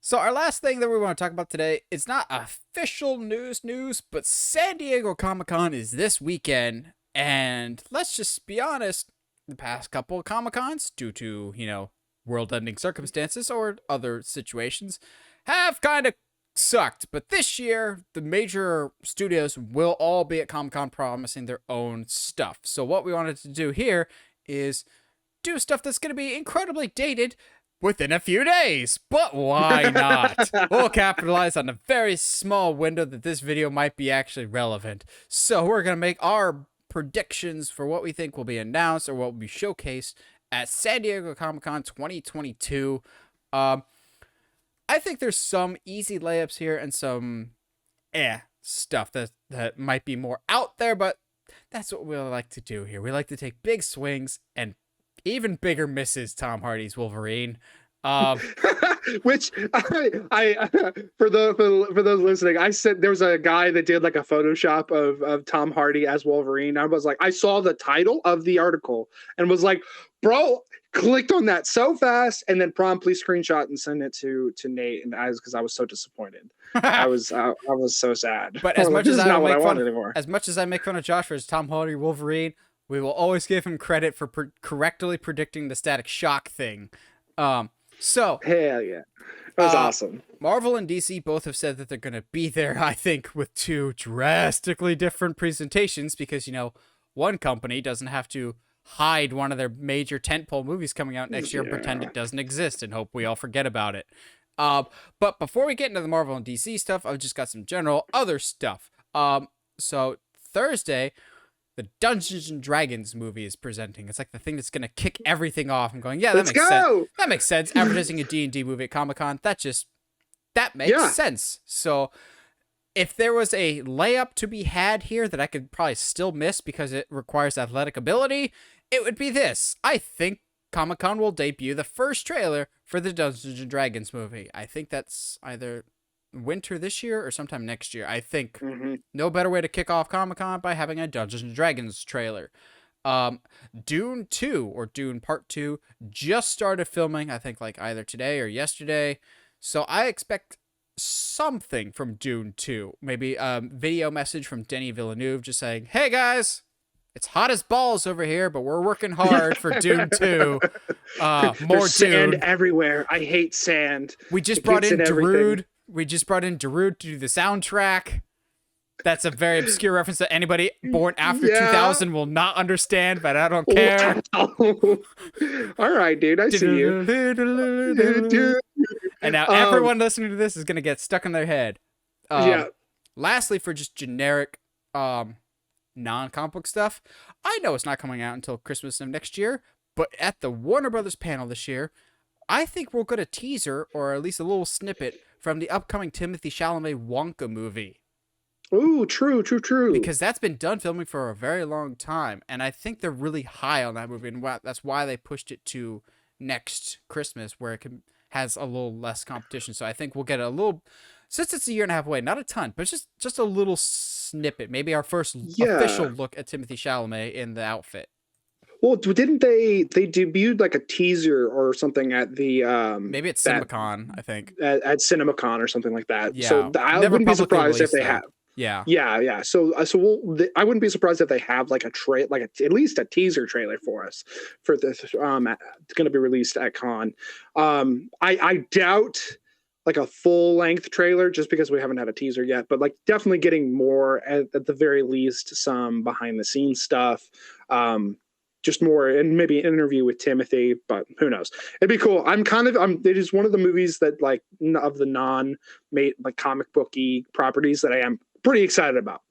So our last thing that we want to talk about today, it's not official news, but San Diego Comic-Con is this weekend, and let's just be honest, the past couple of Comic-Cons, due to, world-ending circumstances or other situations, have kind of sucked. But this year, the major studios will all be at Comic-Con promising their own stuff. So what we wanted to do here is do stuff that's going to be incredibly dated within a few days. But why not? We'll capitalize on a very small window that this video might be actually relevant. So we're going to make our predictions for what we think will be announced or what will be showcased at San Diego Comic-Con 2022. I think there's some easy layups here and some stuff that might be more out there, but that's what we like to do here. We like to take big swings and even bigger misses. Tom Hardy's Wolverine. Which I for those listening, I said there was a guy that did like a Photoshop of Tom Hardy as Wolverine. I was like, I saw the title of the article and was like, bro, clicked on that so fast and then promptly screenshot and send it to Nate, and because I was so disappointed. I was so sad. But as much as I want anymore. As much as I make fun of Josh for his Tom Hardy Wolverine, we will always give him credit for correctly predicting the Static Shock thing. So hell yeah, that was awesome. Marvel and DC both have said that they're going to be there, I think, with two drastically different presentations because, one company doesn't have to hide one of their major tentpole movies coming out next year and pretend it doesn't exist and hope we all forget about it. But before we get into the Marvel and DC stuff, I've just got some general other stuff. So Thursday, the Dungeons and Dragons movie is presenting. It's like the thing that's going to kick everything off. I'm going, yeah, that makes sense. That makes sense. Advertising a D&D movie at Comic-Con, that makes sense. So if there was a layup to be had here that I could probably still miss because it requires athletic ability, it would be this. I think Comic-Con will debut the first trailer for the Dungeons and Dragons movie. I think that's either winter this year or sometime next year. I think no better way to kick off Comic-Con by having a Dungeons and Dragons trailer. Dune 2 or Dune Part 2 just started filming, I think like either today or yesterday. So I expect something from Dune 2. Maybe a video message from Denis Villeneuve just saying, hey guys, it's hot as balls over here, but we're working hard for Dune 2. More There's sand Dune everywhere. I hate sand. We just brought in Darude. We just brought in Darude to do the soundtrack. That's a very obscure reference that anybody born after 2000 will not understand, but I don't care. Wow. All right, dude. I see you. And now everyone listening to this is going to get stuck in their head. Lastly, for just generic non-comic book stuff, I know it's not coming out until Christmas of next year, but at the Warner Brothers panel this year, I think we'll get a teaser or at least a little snippet from the upcoming Timothée Chalamet Wonka movie. Ooh, true. Because that's been done filming for a very long time, and I think they're really high on that movie, and that's why they pushed it to next Christmas, where it has a little less competition. So I think we'll get a little, since it's a year and a half away, not a ton, but just a little snippet, maybe our first official look at Timothée Chalamet in the outfit. Well, didn't they debuted like a teaser or something at the maybe it's CinemaCon, I think at CinemaCon or something like that. Yeah, so I wouldn't be surprised if they have. Yeah. So I wouldn't be surprised if they have like at least a teaser trailer for us for this. It's going to be released at Con. I doubt like a full length trailer just because we haven't had a teaser yet, but like definitely getting more at the very least some behind the scenes stuff. Just more, and maybe an interview with Timothy, but who knows? It'd be cool. It is one of the movies that like of the non-made like comic booky properties that I am pretty excited about.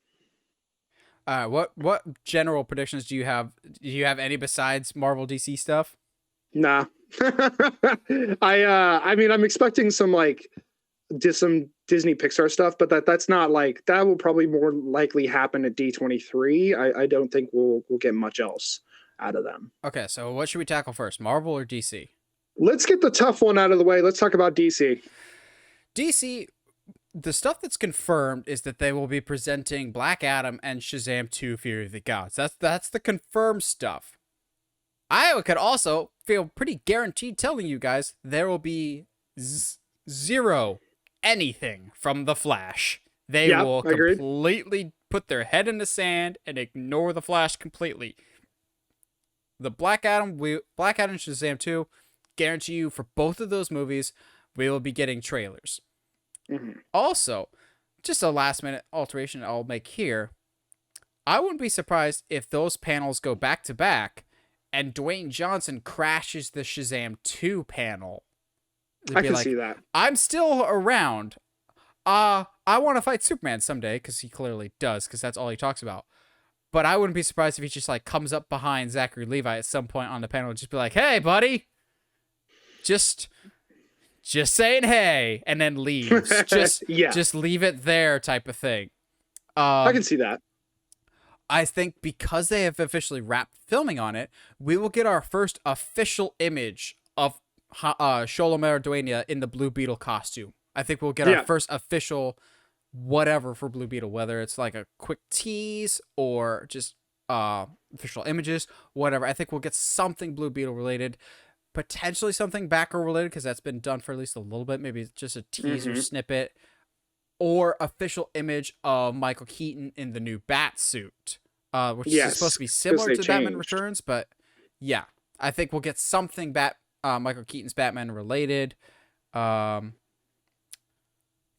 What general predictions do you have? Do you have any besides Marvel DC stuff? Nah. I mean, I'm expecting some Disney Pixar stuff, but that's not like, that will probably more likely happen at D23. I don't think we'll get much else out of them. Okay, so what should we tackle first, Marvel or DC? Let's get the tough one out of the way. Let's talk about DC. DC, the stuff that's confirmed is that they will be presenting Black Adam and Shazam 2: Fury of the Gods. That's the confirmed stuff. I could also feel pretty guaranteed telling you guys there will be zero anything from The Flash. They will completely put their head in the sand and ignore The Flash completely. The Black Adam Shazam 2, guarantee you for both of those movies, we will be getting trailers. Mm-hmm. Also, just a last minute alteration I'll make here. I wouldn't be surprised if those panels go back to back and Dwayne Johnson crashes the Shazam 2 panel. I can see that. I'm still around. I want to fight Superman someday, because he clearly does, because that's all he talks about. But I wouldn't be surprised if he just like comes up behind Zachary Levi at some point on the panel and just be like, "Hey, buddy, just saying hey," and then leaves. Just leave it there, type of thing. I can see that. I think because they have officially wrapped filming on it, we will get our first official image of Sholomar Duena in the Blue Beetle costume. I think we'll get our first official whatever for Blue Beetle, whether it's like a quick tease or just official images, whatever. I think we'll get something Blue Beetle related, potentially something Batgirl related, because that's been done for at least a little bit, maybe just a teaser snippet, or official image of Michael Keaton in the new Bat suit, which is supposed to be similar to Batman Returns, but yeah, I think we'll get something Michael Keaton's Batman related.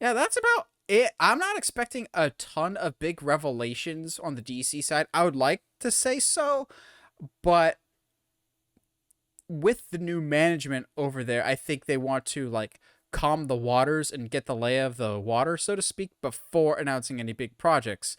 Yeah, that's about it. I'm not expecting a ton of big revelations on the DC side. I would like to say so, but with the new management over there, I think they want to like calm the waters and get the lay of the water, so to speak, before announcing any big projects.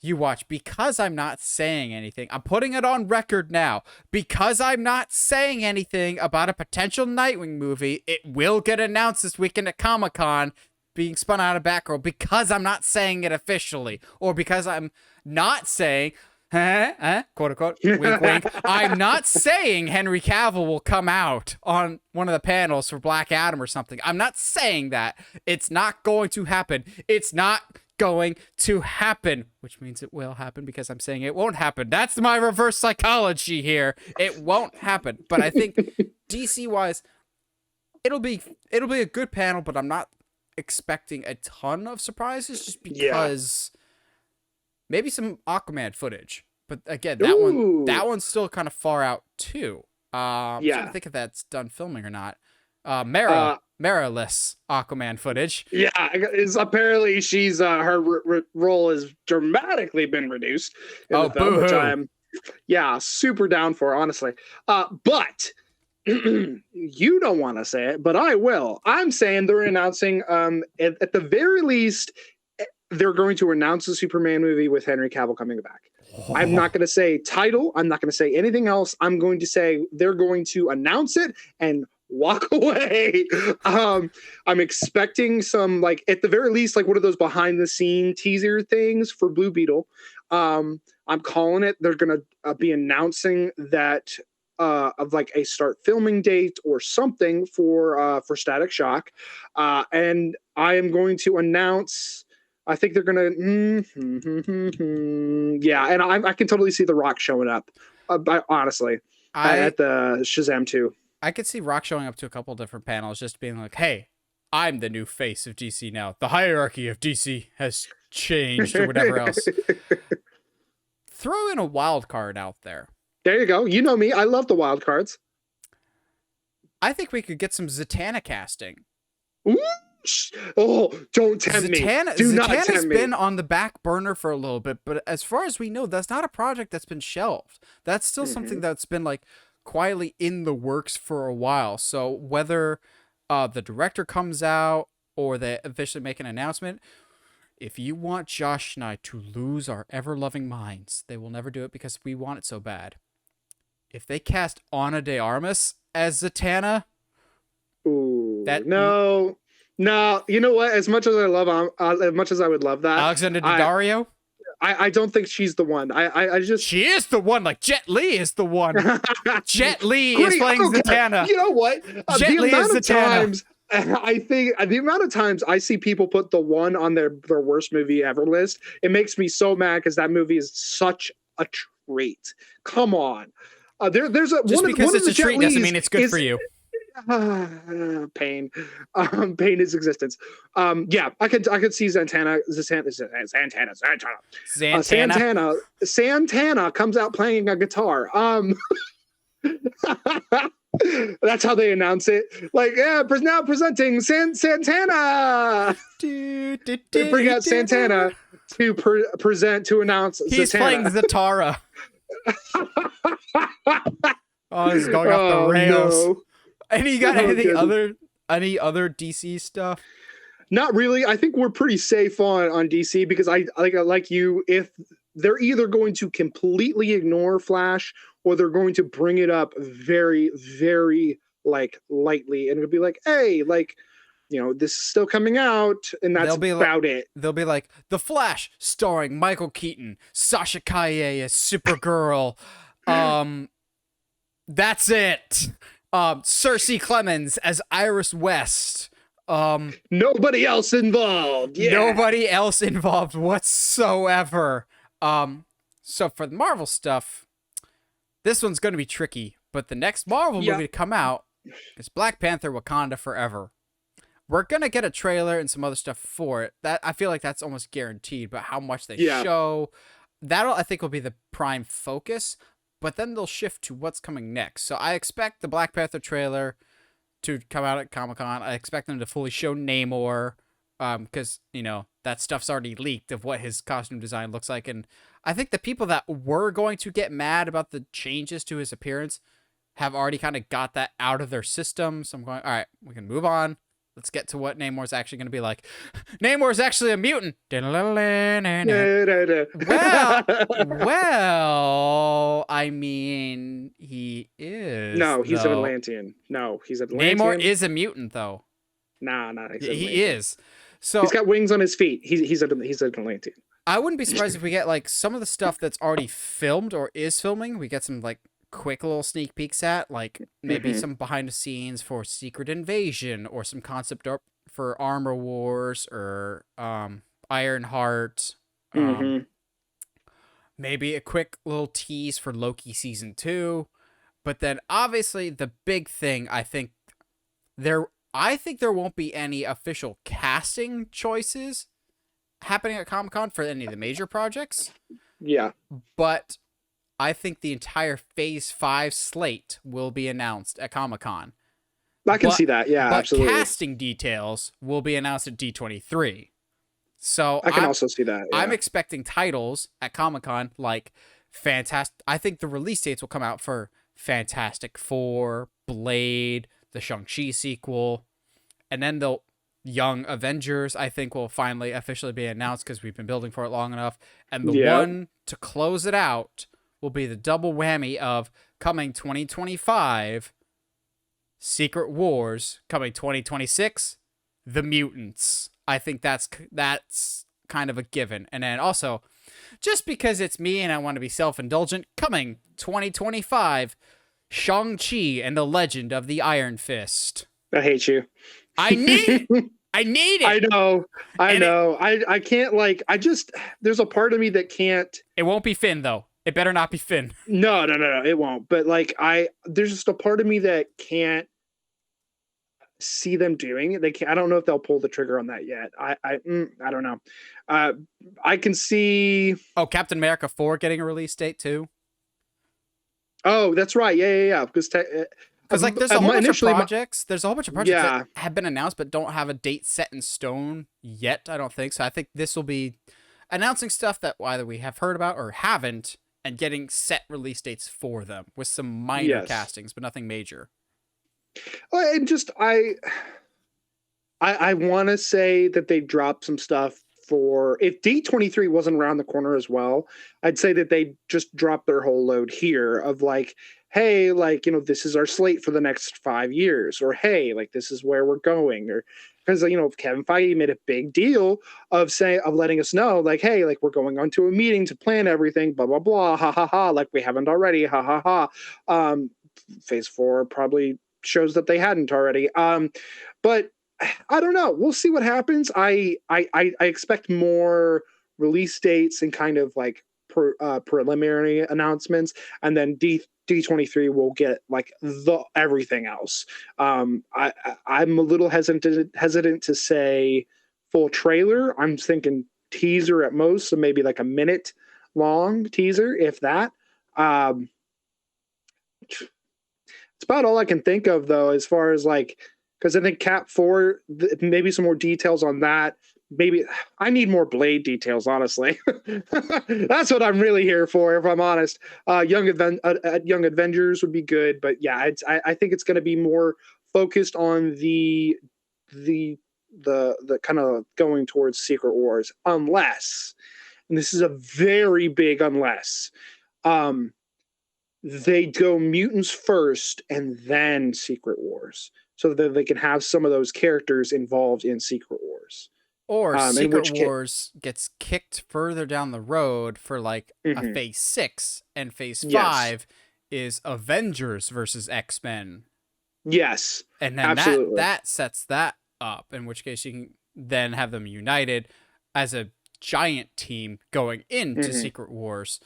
You watch. Because I'm not saying anything, I'm putting it on record now. Because I'm not saying anything about a potential Nightwing movie, it will get announced this weekend at Comic-Con, being spun out of Batgirl, because I'm not saying it officially, or because I'm not saying, quote unquote, wink wink, I'm not saying Henry Cavill will come out on one of the panels for Black Adam or something. I'm not saying that. It's not going to happen. It's not going to happen, which means it will happen because I'm saying it won't happen. That's my reverse psychology here. It won't happen. But I think DC wise, it'll be a good panel, but I'm not expecting a ton of surprises, just because maybe some Aquaman footage, but again, that one's still kind of far out too. I'm trying to think if that's done filming or not. Mara-less Aquaman footage. Yeah, is apparently she's her role has dramatically been reduced in the film, which I'm super down for, honestly. But you don't want to say it, but I will. I'm saying they're announcing, at the very least, they're going to announce a Superman movie with Henry Cavill coming back. Oh. I'm not going to say title. I'm not going to say anything else. I'm going to say they're going to announce it and walk away. I'm expecting some, like, at the very least, like one of those behind the scene teaser things for Blue Beetle. I'm calling it. They're going to be announcing that of like a start filming date or something for Static Shock, and I am going to announce. I think they're gonna, and I can totally see The Rock showing up. Honestly, at the Shazam 2, I could see Rock showing up to a couple different panels, just being like, "Hey, I'm the new face of DC now. The hierarchy of DC has changed," or whatever else. Throw in a wild card out there. There you go. You know me. I love the wild cards. I think we could get some Zatanna casting. Ooh. Oh, don't tempt me. Do not tempt me. Zatanna's been on the back burner for a little bit, but as far as we know, that's not a project that's been shelved. That's still something that's been like quietly in the works for a while. So whether the director comes out or they officially make an announcement, if you want Josh and I to lose our ever-loving minds, they will never do it because we want it so bad. If they cast Ana de Armas as Zatanna, no, you know what? As much as I would love that, Alexander Daddario, I don't think she's the one. I just she is the one. Like Jet Li is the one. Jet Li is playing Zatanna. You know what? Jet Li is Zatanna. I think the amount of times I see people put The One on their worst movie ever list, it makes me so mad because that movie is such a treat. Come on. There's a just because it's a treat doesn't mean it's good for you. Pain. Pain is existence. Yeah, I could see Santana comes out playing a guitar. That's how they announce it. Like, yeah, now presenting Santana. They bring out Santana to to announce. He's Zatanna. playing Zatara. Oh, he's going off the rails. No. And you got any other DC stuff? Not really. I think we're pretty safe on DC because I like you. If they're either going to completely ignore Flash or they're going to bring it up very, very like lightly, and it'll be like, hey, like, you know, this is still coming out, and that's about it. They'll be like, The Flash, starring Michael Keaton, Sasha Calle as Supergirl. That's it. Cersei Clemens as Iris West. Nobody else involved. Yeah. Nobody else involved whatsoever. So for the Marvel stuff, this one's going to be tricky, but the next Marvel movie to come out is Black Panther: Wakanda Forever. We're going to get a trailer and some other stuff for it. That I feel like that's almost guaranteed, but how much they show, I think will be the prime focus, but then they'll shift to what's coming next. So I expect the Black Panther trailer to come out at Comic-Con. I expect them to fully show Namor, because, you know, that stuff's already leaked of what his costume design looks like. And I think the people that were going to get mad about the changes to his appearance have already kind of got that out of their system. So I'm going, all right, we can move on. Let's get to what Namor's actually going to be like. Namor's actually a mutant. Well, I mean, he is. No, he's an Atlantean. Namor is a mutant, though. Nah. He is. So he's got wings on his feet. He's an Atlantean. I wouldn't be surprised if we get like some of the stuff that's already filmed or is filming. We get some like quick little sneak peeks at, like maybe some behind the scenes for Secret Invasion or some concept art for Armor Wars or Ironheart. Maybe a quick little tease for Loki season 2. But then obviously the big thing, I think there won't be any official casting choices happening at Comic-Con for any of the major projects. Yeah. But I think the entire Phase 5 slate will be announced at Comic-Con. I can see that, yeah, but absolutely. Casting details will be announced at D23. So I can also see that. Yeah. I'm expecting titles at Comic-Con like Fantastic. I think the release dates will come out for Fantastic Four, Blade, the Shang-Chi sequel, and then the Young Avengers, I think, will finally officially be announced because we've been building for it long enough. And the one to close it out will be the double whammy of coming 2025, Secret Wars, coming 2026, The Mutants. I think that's kind of a given. And then also, just because it's me and I want to be self-indulgent, coming 2025, Shang-Chi and the Legend of the Iron Fist. I hate you. I need it. I know. I can't, like, there's a part of me that can't. It won't be Finn, though. It better not be Finn. No, it won't. But, like, there's just a part of me that can't see them doing it. I don't know if they'll pull the trigger on that yet. I don't know. I can see. Oh, Captain America 4 getting a release date, too. Oh, that's right. Yeah. Because like there's a whole bunch of projects. There's a whole bunch of projects that have been announced but don't have a date set in stone yet. I don't think so. I think this will be announcing stuff that either we have heard about or haven't, and getting set release dates for them with some minor castings, but nothing major. And just I want to say that they dropped some stuff for, if D23 wasn't around the corner as well, I'd say that they just dropped their whole load here of like, hey, like, you know, this is our slate for the next 5 years, or hey, like, this is where we're going, or because, you know, Kevin Feige made a big deal of letting us know, like, hey, like, we're going on to a meeting to plan everything, blah, blah, blah, ha, ha, ha, like we haven't already, ha, ha, ha. Phase 4 probably shows that they hadn't already. But I don't know. We'll see what happens. I expect more release dates and kind of like preliminary announcements, and then D23 will get like the everything else. I'm a little hesitant to say full trailer. I'm thinking teaser at most, so maybe like a minute long teaser, if that. It's about all I can think of, though, as far as like, because I think Cap 4, maybe some more details on that. Maybe I need more Blade details, honestly. That's what I'm really here for, if I'm honest. Young Avengers would be good, but yeah, I think it's going to be more focused on the kind of going towards Secret Wars, unless, and this is a very big unless, they go mutants first and then Secret Wars, so that they can have some of those characters involved in Secret Wars. Or Secret Wars gets kicked further down the road for like a phase 6, and phase 5 is Avengers versus X-Men. Yes. And then that sets that up, in which case you can then have them united as a giant team going into Secret Wars.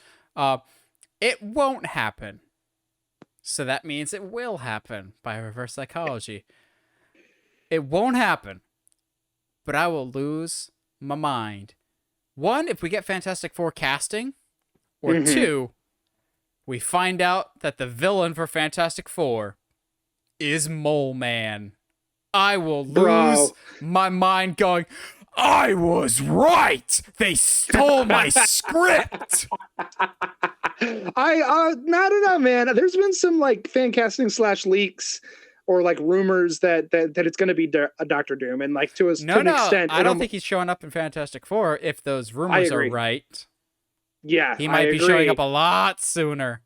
It won't happen. So that means it will happen by reverse psychology. It won't happen. But I will lose my mind. 1, if we get Fantastic Four casting, or 2, we find out that the villain for Fantastic Four is Mole Man. I will lose my mind going, I was right! They stole my script! I don't know, man. There's been some like fan casting / leaks, or like rumors that it's going to be Doctor Doom, and like to an extent, I don't think he's showing up in Fantastic Four if those rumors are right. Yeah, he might be showing up a lot sooner.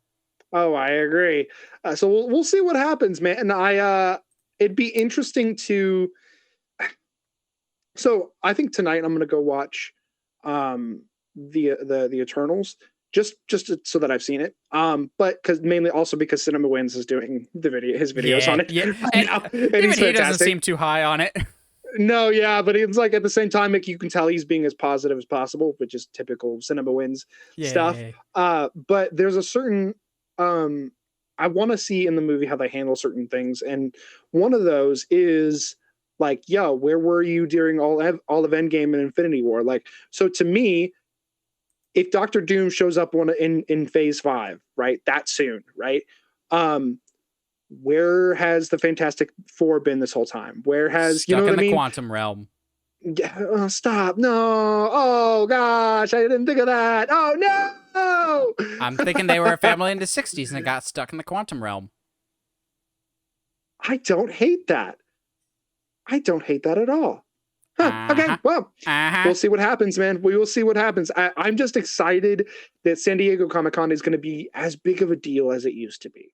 Oh, I agree. So we'll see what happens, man. And it'd be interesting to. So I think tonight I'm going to go watch the Eternals. Just so that I've seen it, but mainly also because Cinema Wins is doing his videos on it. Yeah, and he doesn't seem too high on it. No, yeah, but it's like at the same time, like, you can tell he's being as positive as possible, which is typical Cinema Wins stuff. But there's a certain I want to see in the movie how they handle certain things, and one of those is like, yo, where were you during all of Endgame and Infinity War? Like, so to me, if Doctor Doom shows up in phase 5, right, that soon, right? Where has the Fantastic Four been this whole time? Where has Stuck in the quantum realm? Yeah, stop! No! Oh gosh, I didn't think of that. Oh no! I'm thinking they were a family in the '60s and it got stuck in the quantum realm. I don't hate that. I don't hate that at all. Huh, okay, well, we'll see what happens, man. We will see what happens. I'm just excited that San Diego Comic-Con is going to be as big of a deal as it used to be.